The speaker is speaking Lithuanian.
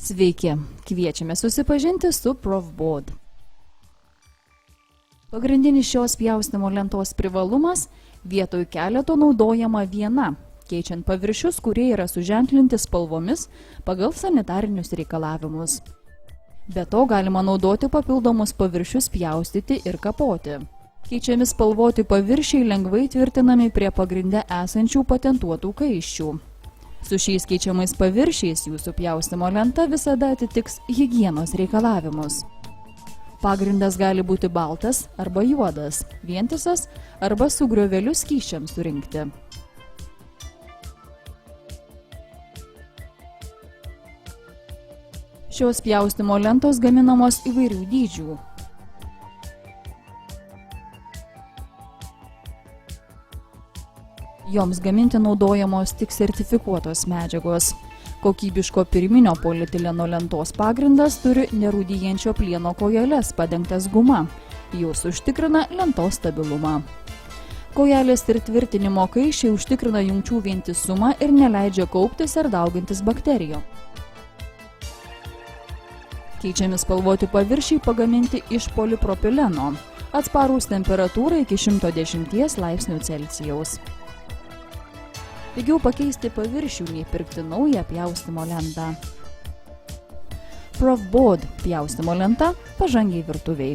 Sveiki, kviečiame susipažinti su Profboard. Pagrindinis šios pjaustymo lentos privalumas – vietoj keleto naudojama viena, keičiant paviršius, kurie yra suženklinti spalvomis pagal sanitarinius reikalavimus. Be to galima naudoti papildomus paviršius pjaustyti ir kapoti. Keičiami spalvoti paviršiai lengvai tvirtinami prie pagrinde esančių patentuotų kaiščių. Su šiais keičiamais paviršiais jūsų pjaustymo lenta visada atitiks higienos reikalavimus. Pagrindas gali būti baltas arba juodas, vientisas arba su grioveliu skysčiams surinkti. Šios pjaustymo lentos gaminamos įvairių dydžių. Joms gaminti naudojamos tik sertifikuotos medžiagos. Kokybiško pirminio polietileno lentos pagrindas turi nerūdijančio plieno kojeles padengtas guma. Jos užtikrina lentos stabilumą. Kojelės ir tvirtinimo kaiščiai užtikrina jungčių vientisumą ir neleidžia kauptis ar daugintis bakterijų. Keičiami spalvoti paviršiai pagaminti iš polipropileno, atsparūs temperatūrai iki 110 laipsnių Celsijaus. Pigiau pakeisti paviršių nei pirkti naują pjaustymo lentą. Profboard pjaustymo lenta pažangiai virtuvei.